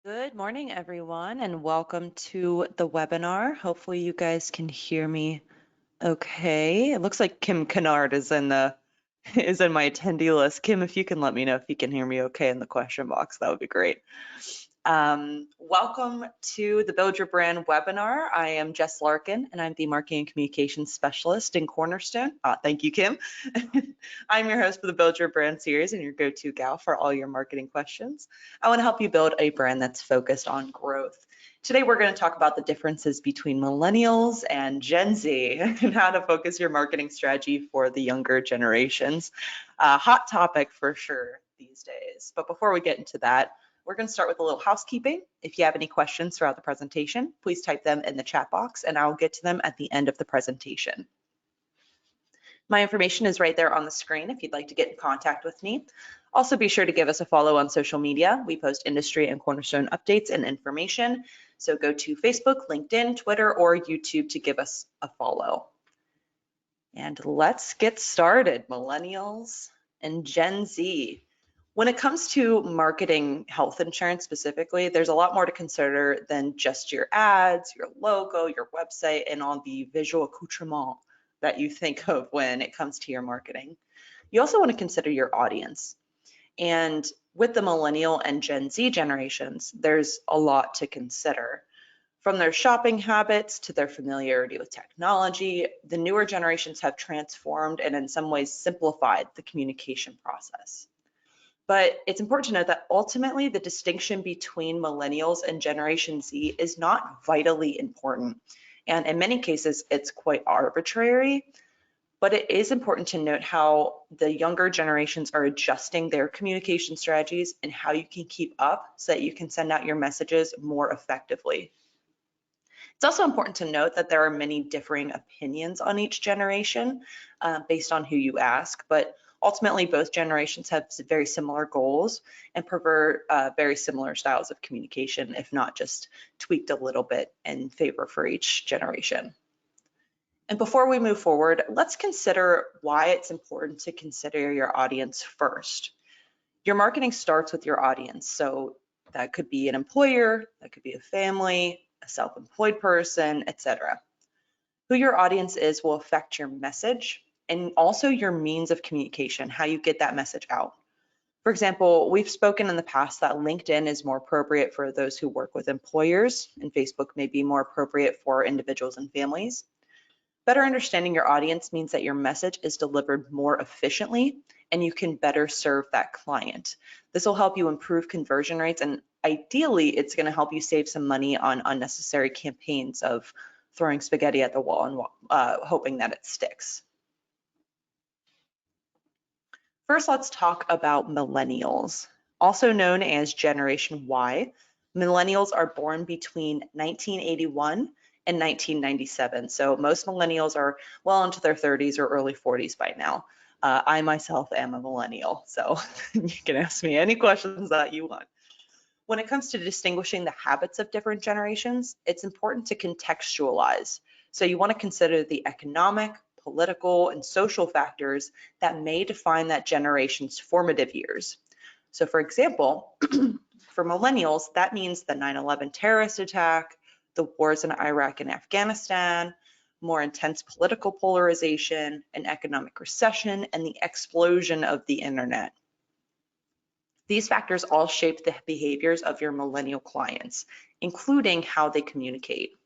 Good morning, everyone, and welcome to the webinar. Hopefully you guys can hear me okay. It looks like Kim Kennard is in the is in my attendee list. Kim, if you can let me know if you can hear me okay in the question box, that would be great. Welcome to the Build Your Brand webinar. I am Jess Larkin, and I'm the Marketing and Communications Specialist in Cornerstone. Thank you, Kim. I'm your host for the Build Your Brand series and your go-to gal for all your marketing questions. I want to help you build a brand that's focused on growth. Today, we're going to talk about the differences between millennials and Gen Z and how to focus your marketing strategy for the younger generations. Hot topic for sure these days. But before we get into that, we're going to start with a little housekeeping. If you have any questions throughout the presentation, please type them in the chat box and I'll get to them at the end of the presentation. My information is right there on the screen if you'd like to get in contact with me. Also, be sure to give us a follow on social media. We post industry and Cornerstone updates and information. So go to Facebook, LinkedIn, Twitter, or YouTube to give us a follow. And let's get started, millennials and Gen Z. When it comes to marketing health insurance specifically, there's a lot more to consider than just your ads, your logo, your website, and all the visual accoutrement that you think of when it comes to your marketing. You also want to consider your audience. And with the millennial and Gen Z generations, there's a lot to consider. From their shopping habits to their familiarity with technology, the newer generations have transformed and in some ways simplified the communication process. But it's important to note that ultimately the distinction between millennials and Generation Z is not vitally important. And in many cases, it's quite arbitrary. But it is important to note how the younger generations are adjusting their communication strategies and how you can keep up so that you can send out your messages more effectively. It's also important to note that there are many differing opinions on each generation based on who you ask, but ultimately both generations have very similar goals and prefer very similar styles of communication, if not just tweaked a little bit in favor for each generation. And before we move forward, let's consider why it's important to consider your audience first. Your marketing starts with your audience. So that could be an employer, that could be a family, a self-employed person, etc. Who your audience is will affect your message and also your means of communication, how you get that message out. For example, we've spoken in the past that LinkedIn is more appropriate for those who work with employers, and Facebook may be more appropriate for individuals and families. Better understanding your audience means that your message is delivered more efficiently and you can better serve that client. This will help you improve conversion rates, and ideally it's going to help you save some money on unnecessary campaigns of throwing spaghetti at the wall and hoping that it sticks. First, let's talk about millennials, also known as Generation Y. Millennials are born between 1981 and 1997. So most millennials are well into their 30s or early 40s by now. I myself am a millennial, so you can ask me any questions that you want. When it comes to distinguishing the habits of different generations, it's important to contextualize. So you want to consider the economic, political, and social factors that may define that generation's formative years. So for example, for millennials, that means the 9/11 terrorist attack, the wars in Iraq and Afghanistan, more intense political polarization, an economic recession, and the explosion of the internet. These factors all shape the behaviors of your millennial clients, including how they communicate.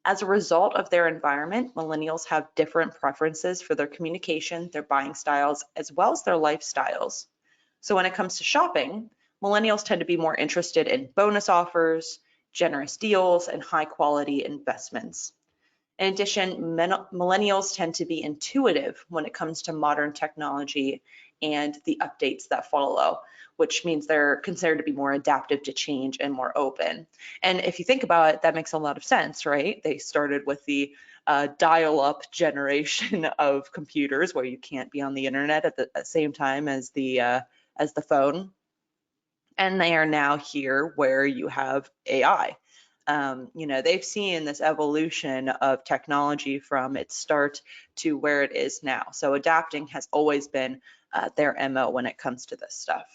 As a result of their environment, millennials have different preferences for their communication, their buying styles, as well as their lifestyles. So when it comes to shopping, millennials tend to be more interested in bonus offers, generous deals, and high quality investments. In addition, millennials tend to be intuitive when it comes to modern technology and the updates that follow, which means they're considered to be more adaptive to change and more open. And if you think about it, that makes a lot of sense, right? They started with the dial-up generation of computers where you can't be on the internet at the same time as the phone. And they are now here where you have AI. They've seen this evolution of technology from its start to where it is now. So adapting has always been their MO when it comes to this stuff.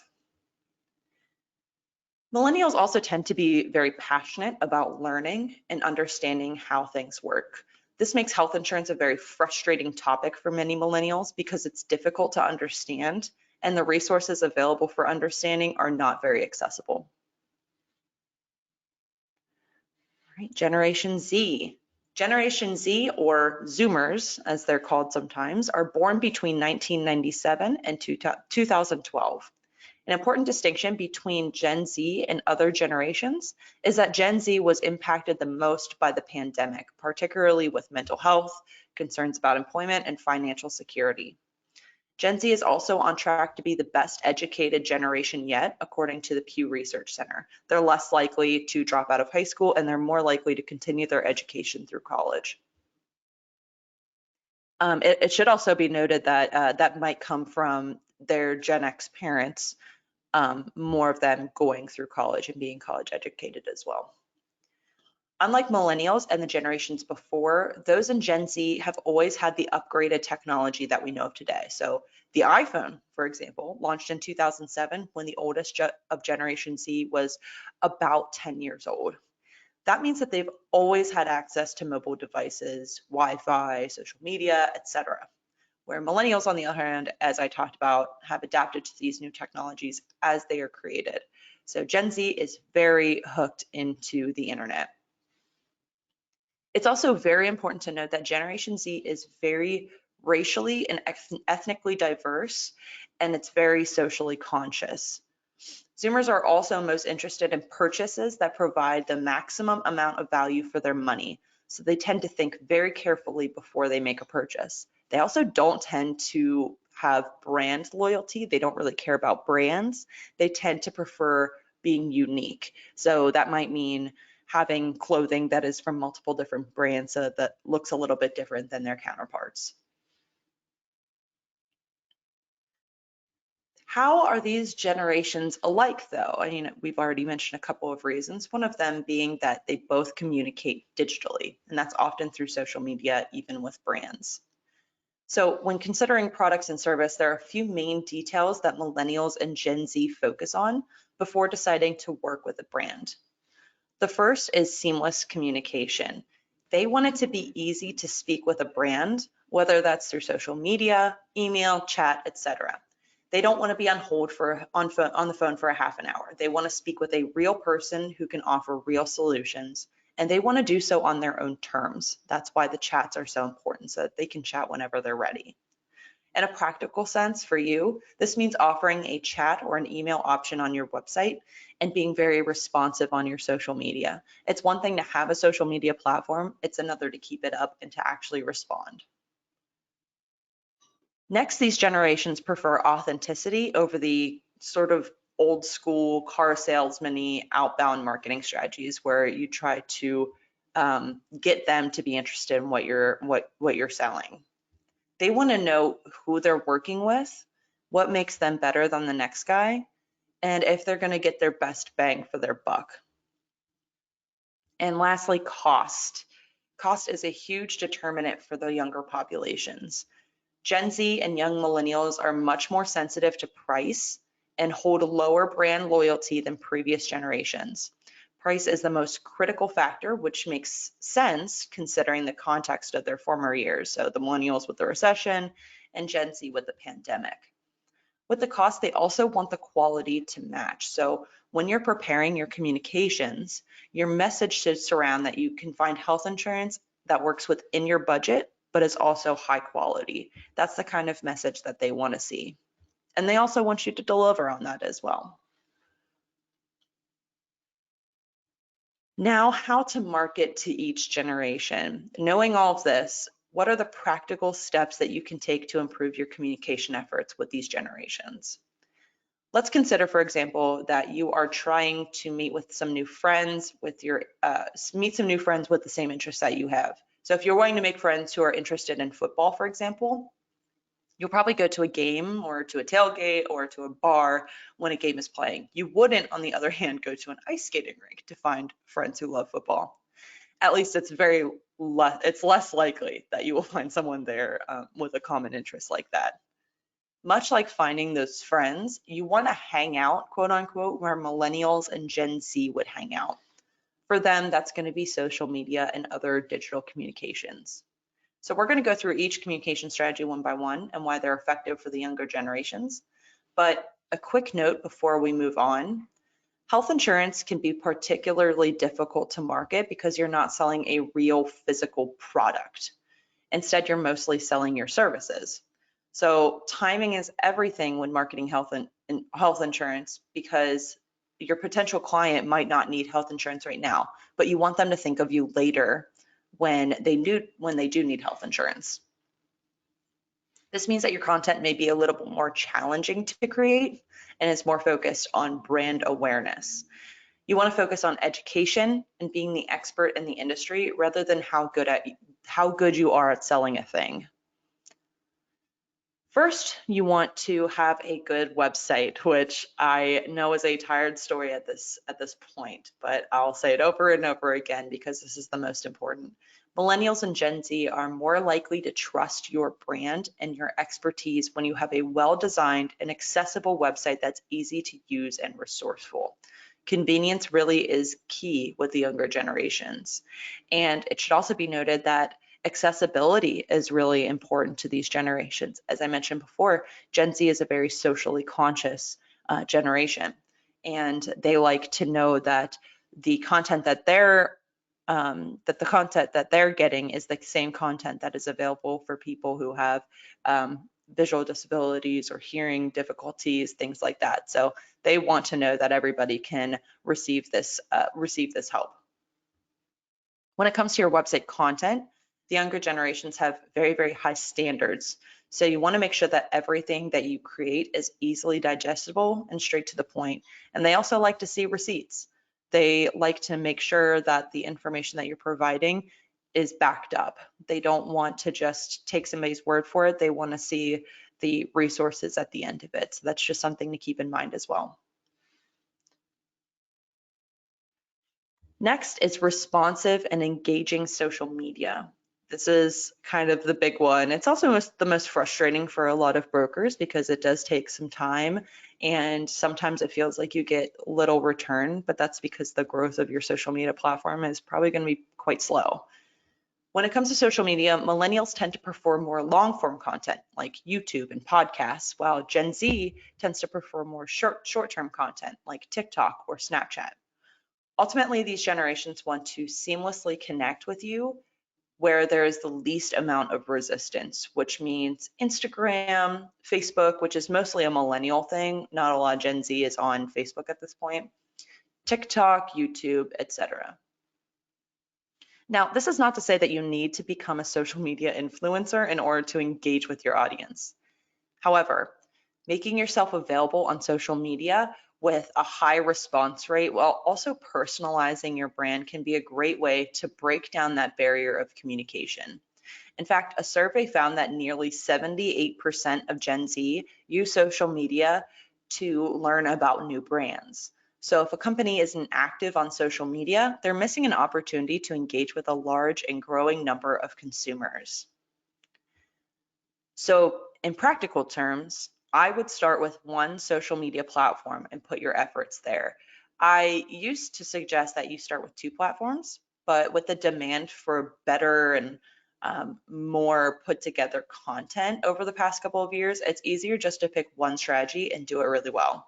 Millennials also tend to be very passionate about learning and understanding how things work. This makes health insurance a very frustrating topic for many millennials because it's difficult to understand and the resources available for understanding are not very accessible. All right, Generation Z. Generation Z, or Zoomers, as they're called sometimes, are born between 1997 and 2012. An important distinction between Gen Z and other generations is that Gen Z was impacted the most by the pandemic, particularly with mental health, concerns about employment, and financial security. Gen Z is also on track to be the best educated generation yet, according to the Pew Research Center. They're less likely to drop out of high school and they're more likely to continue their education through college. It should also be noted that that might come from their Gen X parents, more of them going through college and being college educated as well. Unlike millennials and the generations before, those in Gen Z have always had the upgraded technology that we know of today. So the iPhone, for example, launched in 2007 when the oldest of Generation Z was about 10 years old. That means that they've always had access to mobile devices, Wi-Fi, social media, etc. Where millennials, on the other hand, as I talked about, have adapted to these new technologies as they are created. So Gen Z is very hooked into the internet. It's also very important to note that Generation Z is very racially and ethnically diverse, and it's very socially conscious. Zoomers are also most interested in purchases that provide the maximum amount of value for their money. So they tend to think very carefully before they make a purchase. They also don't tend to have brand loyalty. They don't really care about brands. They tend to prefer being unique. So that might mean having clothing that is from multiple different brands so that looks a little bit different than their counterparts. How are these generations alike, though? I mean, we've already mentioned a couple of reasons, one of them being that they both communicate digitally, and that's often through social media, even with brands. So when considering products and service, there are a few main details that millennials and Gen Z focus on before deciding to work with a brand. The first is seamless communication. They want it to be easy to speak with a brand, whether that's through social media, email, chat, etc. They don't want to be on hold on the phone for a half an hour. They want to speak with a real person who can offer real solutions, and they want to do so on their own terms. That's why the chats are so important, so that they can chat whenever they're ready. In a practical sense for you, this means offering a chat or an email option on your website and being very responsive on your social media. It's one thing to have a social media platform, it's another to keep it up and to actually respond. Next, these generations prefer authenticity over the sort of old school car salesman-y outbound marketing strategies where you try to get them to be interested in what you're selling. They want to know who they're working with, what makes them better than the next guy, and if they're going to get their best bang for their buck. And lastly, cost. Cost is a huge determinant for the younger populations. Gen Z and young millennials are much more sensitive to price and hold lower brand loyalty than previous generations. Price is the most critical factor, which makes sense considering the context of their former years. So the millennials with the recession and Gen Z with the pandemic. With the cost, they also want the quality to match. So when you're preparing your communications, your message should surround that you can find health insurance that works within your budget, but is also high quality. That's the kind of message that they want to see. And they also want you to deliver on that as well. Now, how to market to each generation. Knowing all of this, what are the practical steps that you can take to improve your communication efforts with these generations? Let's consider, for example, that you are trying to meet with some new friends meet some new friends with the same interests that you have. So if you're wanting to make friends who are interested in football, for example, you'll probably go to a game or to a tailgate or to a bar when a game is playing. You wouldn't, on the other hand, go to an ice skating rink to find friends who love football. At least it's less likely that you will find someone there with a common interest like that. Much like finding those friends, you want to hang out, quote unquote, where millennials and Gen Z would hang out. For them, that's going to be social media and other digital communications. So we're going to go through each communication strategy one by one and why they're effective for the younger generations. But a quick note before we move on, health insurance can be particularly difficult to market because you're not selling a real physical product. Instead, you're mostly selling your services. So timing is everything when marketing health insurance, because your potential client might not need health insurance right now, but you want them to think of you later when they do need health insurance. This means that your content may be a little bit more challenging to create and is more focused on brand awareness. You want to focus on education and being the expert in the industry rather than how good you are at selling a thing. First, you want to have a good website, which I know is a tired story at this point, but I'll say it over and over again because this is the most important. Millennials and Gen Z are more likely to trust your brand and your expertise when you have a well-designed and accessible website that's easy to use and resourceful. Convenience really is key with the younger generations. And it should also be noted that accessibility is really important to these generations. As I mentioned before, Gen Z is a very socially conscious generation, and they like to know that the content that they're getting is the same content that is available for people who have visual disabilities or hearing difficulties, things like that. So they want to know that everybody can receive this help. When it comes to your website content, the younger generations have very, very high standards. So you want to make sure that everything that you create is easily digestible and straight to the point. And they also like to see receipts. They like to make sure that the information that you're providing is backed up. They don't want to just take somebody's word for it. They want to see the resources at the end of it. So that's just something to keep in mind as well. Next is responsive and engaging social media. This is kind of the big one. It's also the most frustrating for a lot of brokers because it does take some time and sometimes it feels like you get little return, but that's because the growth of your social media platform is probably going to be quite slow. When it comes to social media, millennials tend to prefer more long-form content like YouTube and podcasts, while Gen Z tends to prefer more short-term content like TikTok or Snapchat. Ultimately, these generations want to seamlessly connect with you where there is the least amount of resistance, which means Instagram, Facebook, which is mostly a millennial thing. Not a lot of Gen Z is on Facebook at this point, TikTok, YouTube, etc. Now, this is not to say that you need to become a social media influencer in order to engage with your audience. However, making yourself available on social media with a high response rate while also personalizing your brand can be a great way to break down that barrier of communication. In fact, a survey found that nearly 78% of Gen Z use social media to learn about new brands. So if a company isn't active on social media, they're missing an opportunity to engage with a large and growing number of consumers. So in practical terms, I would start with one social media platform and put your efforts there. I used to suggest that you start with 2 platforms, but with the demand for better and more put together content over the past couple of years, it's easier just to pick one strategy and do it really well.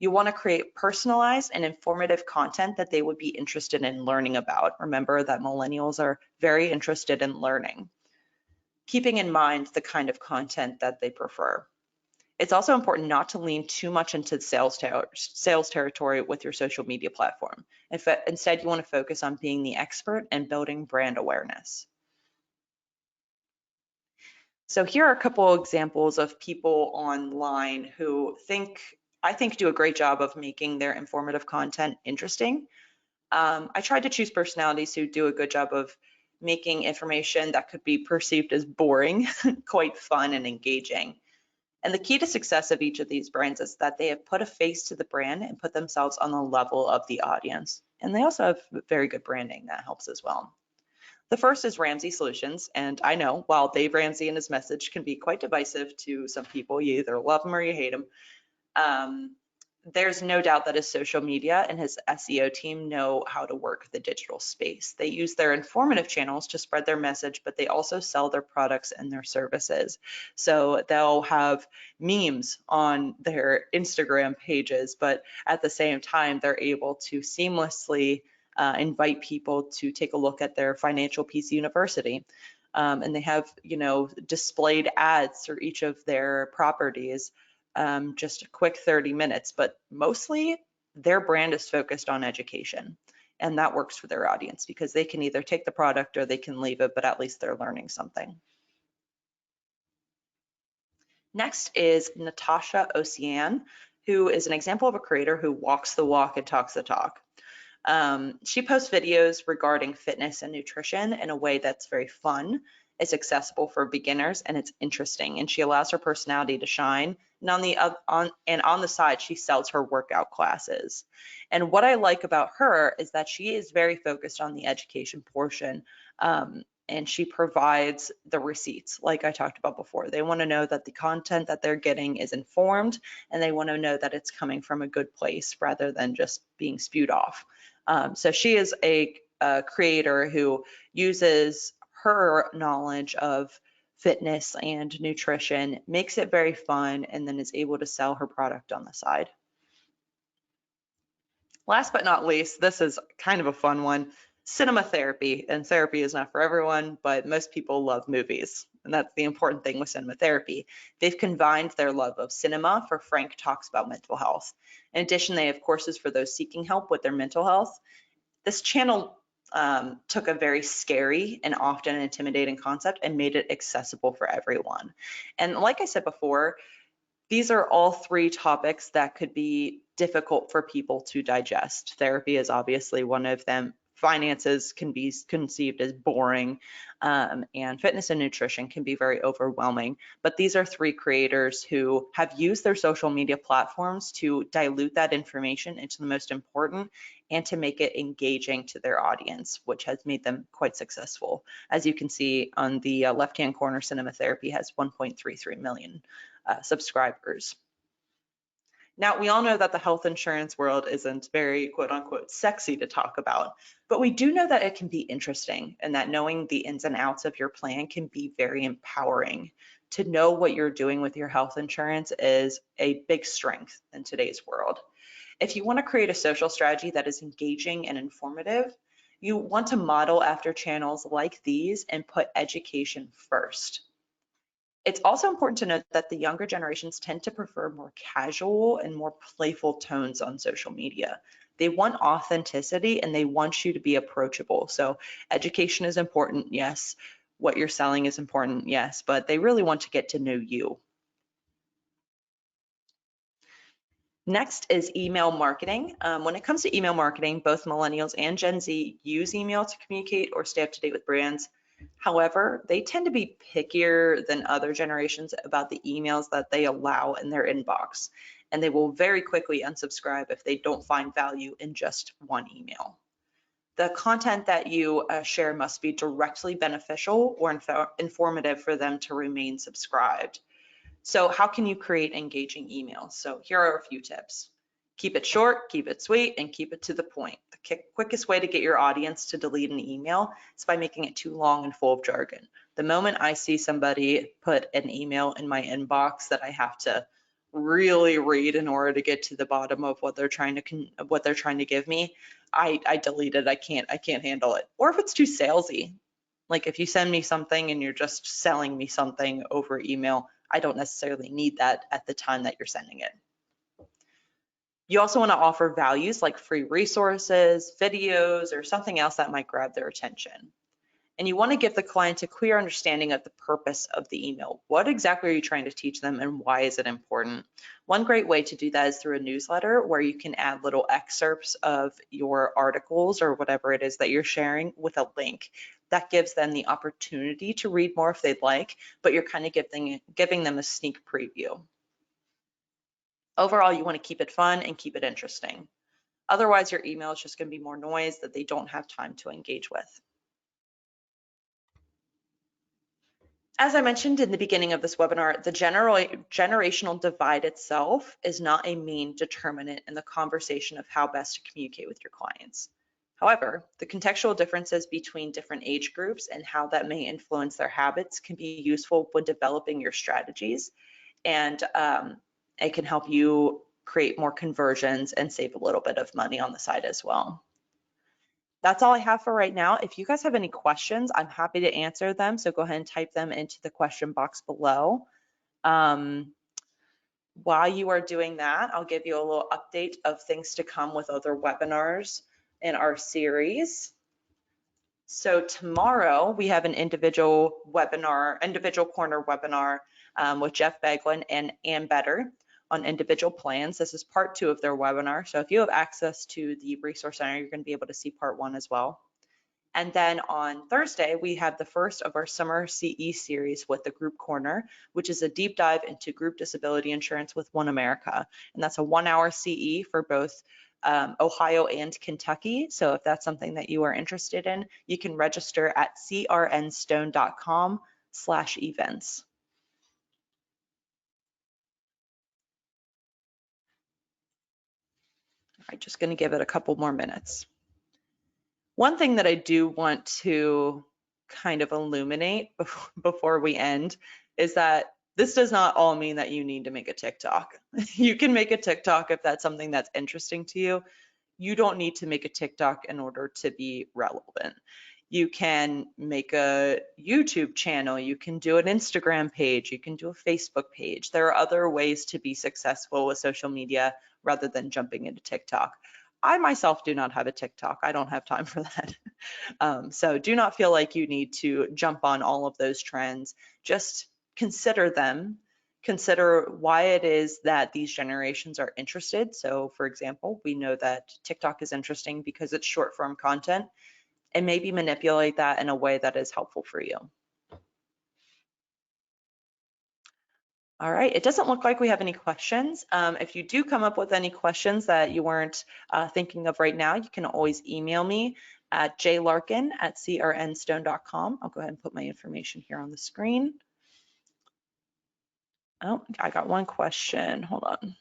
You want to create personalized and informative content that they would be interested in learning about. Remember that millennials are very interested in learning, keeping in mind the kind of content that they prefer. It's also important not to lean too much into sales territory with your social media platform. Instead, you want to focus on being the expert and building brand awareness. So here are a couple examples of people online who I think do a great job of making their informative content interesting. I tried to choose personalities who do a good job of making information that could be perceived as boring, quite fun and engaging. And the key to success of each of these brands is that they have put a face to the brand and put themselves on the level of the audience. And they also have very good branding that helps as well. The first is Ramsey Solutions, and I know while Dave Ramsey and his message can be quite divisive to some people, you either love him or you hate him. There's no doubt that his social media and his SEO team know how to work the digital space. They use their informative channels to spread their message, but they also sell their products and their services. So they'll have memes on their Instagram pages, but at the same time, they're able to seamlessly invite people to take a look at their Financial Peace University. And they have, displayed ads for each of their properties, just a quick 30 minutes, but mostly their brand is focused on education. And that works for their audience because they can either take the product or they can leave it, but at least they're learning something. Next is Natasha Ocean, who is an example of a creator who walks the walk and talks the talk. She posts videos regarding fitness and nutrition in a way that's very fun. It's accessible for beginners and it's interesting, and she allows her personality to shine. And on the side, she sells her workout classes. And what I like about her is that she is very focused on the education portion. And she provides the receipts, like I talked about before. They want to know that the content that they're getting is informed, and they want to know that it's coming from a good place rather than just being spewed off. So she is a creator who uses her knowledge of fitness and nutrition, makes it very fun, and then is able to sell her product on the side. Last but not least, this is kind of a fun one, cinema therapy. And therapy is not for everyone, but most people love movies. And that's the important thing with cinema therapy. They've combined their love of cinema for frank talks about mental health. In addition, they have courses for those seeking help with their mental health. This channel took a very scary and often intimidating concept and made it accessible for everyone. And like I said before, these are all three topics that could be difficult for people to digest. Therapy is obviously one of them. Finances can be conceived as boring, and fitness and nutrition can be very overwhelming. But these are three creators who have used their social media platforms to dilute that information into the most important and to make it engaging to their audience, which has made them quite successful. As you can see on the left-hand corner, Cinema Therapy has 1.33 million subscribers. Now, we all know that the health insurance world isn't very quote unquote sexy to talk about, but we do know that it can be interesting and that knowing the ins and outs of your plan can be very empowering. To know what you're doing with your health insurance is a big strength in today's world. If you want to create a social strategy that is engaging and informative, you want to model after channels like these and put education first. It's also important to note that the younger generations tend to prefer more casual and more playful tones on social media. They want authenticity and they want you to be approachable. So education is important, yes. What you're selling is important, yes, but they really want to get to know you. Next is email marketing. When it comes to email marketing, both millennials and Gen Z use email to communicate or stay up to date with brands. However, they tend to be pickier than other generations about the emails that they allow in their inbox, and they will very quickly unsubscribe if they don't find value in just one email. The content that you share must be directly beneficial or informative for them to remain subscribed. So how can you create engaging emails? So here are a few tips. Keep it short, keep it sweet, and keep it to the point. The quickest way to get your audience to delete an email is by making it too long and full of jargon. The moment I see somebody put an email in my inbox that I have to really read in order to get to the bottom of what they're trying to give me, I delete it. I can't handle it. Or if it's too salesy, like if you send me something and you're just selling me something over email, I don't necessarily need that at the time that you're sending it. You also want to offer values like free resources, videos, or something else that might grab their attention. And you want to give the client a clear understanding of the purpose of the email. What exactly are you trying to teach them and why is it important? One great way to do that is through a newsletter where you can add little excerpts of your articles or whatever it is that you're sharing with a link. That gives them the opportunity to read more if they'd like, but you're kind of giving them a sneak preview. Overall, you want to keep it fun and keep it interesting. Otherwise, your email is just going to be more noise that they don't have time to engage with. As I mentioned in the beginning of this webinar, the generational divide itself is not a main determinant in the conversation of how best to communicate with your clients. However, the contextual differences between different age groups and how that may influence their habits can be useful when developing your strategies, and it can help you create more conversions and save a little bit of money on the side as well. That's all I have for right now. If you guys have any questions, I'm happy to answer them. So go ahead and type them into the question box below. While you are doing that, I'll give you a little update of things to come with other webinars in our series. So tomorrow we have an individual corner webinar with Jeff Beglin and Ann Better on individual plans. This is part 2 of their webinar. So if you have access to the Resource Center, you're going to be able to see part 1 as well. And then on Thursday, we have the first of our summer CE series with the Group Corner, which is a deep dive into group disability insurance with One America. And that's a 1-hour CE for both Ohio and Kentucky. So if that's something that you are interested in, you can register at crnstone.com/events. I'm just going to give it a couple more minutes. One thing that I do want to kind of illuminate before we end is that this does not all mean that you need to make a TikTok. You can make a TikTok if that's something that's interesting to you. You don't need to make a TikTok in order to be relevant. You can make a YouTube channel, you can do an Instagram page, you can do a Facebook page. There are other ways to be successful with social media rather than jumping into TikTok. I myself do not have a TikTok. I don't have time for that. So do not feel like you need to jump on all of those trends. Just consider them. Consider why it is that these generations are interested. So for example, we know that TikTok is interesting because it's short form content, and maybe manipulate that in a way that is helpful for you. All right, it doesn't look like we have any questions. If you do come up with any questions that you weren't thinking of right now, you can always email me at jlarkin@crnstone.com. I'll go ahead and put my information here on the screen. Oh, I got one question, hold on.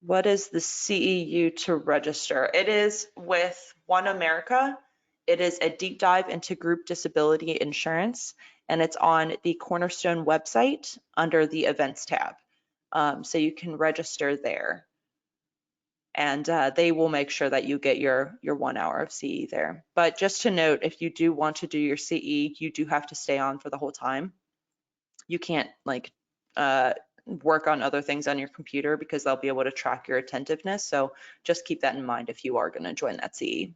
What is the CEU to register? It is with One America. It is a deep dive into group disability insurance, and it's on the Cornerstone website under the events tab. So you can register there, and they will make sure that you get your 1 hour of CE there. But just to note, if you do want to do your CE, you do have to stay on for the whole time. You can't like work on other things on your computer because they'll be able to track your attentiveness. So just keep that in mind if you are going to join that CE.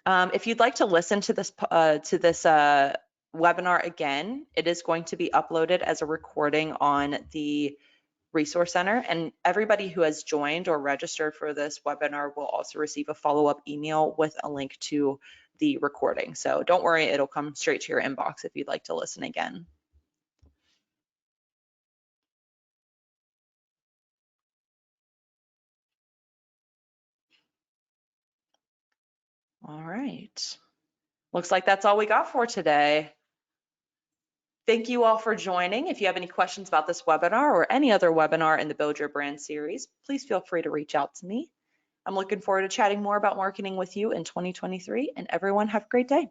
If you'd like to listen to this webinar again, it is going to be uploaded as a recording on the Resource Center, and everybody who has joined or registered for this webinar will also receive a follow-up email with a link to the recording. So don't worry, it'll come straight to your inbox if you'd like to listen again. All right. Looks like that's all we got for today. Thank you all for joining. If you have any questions about this webinar or any other webinar in the Build Your Brand series, please feel free to reach out to me. I'm looking forward to chatting more about marketing with you in 2023, and everyone have a great day.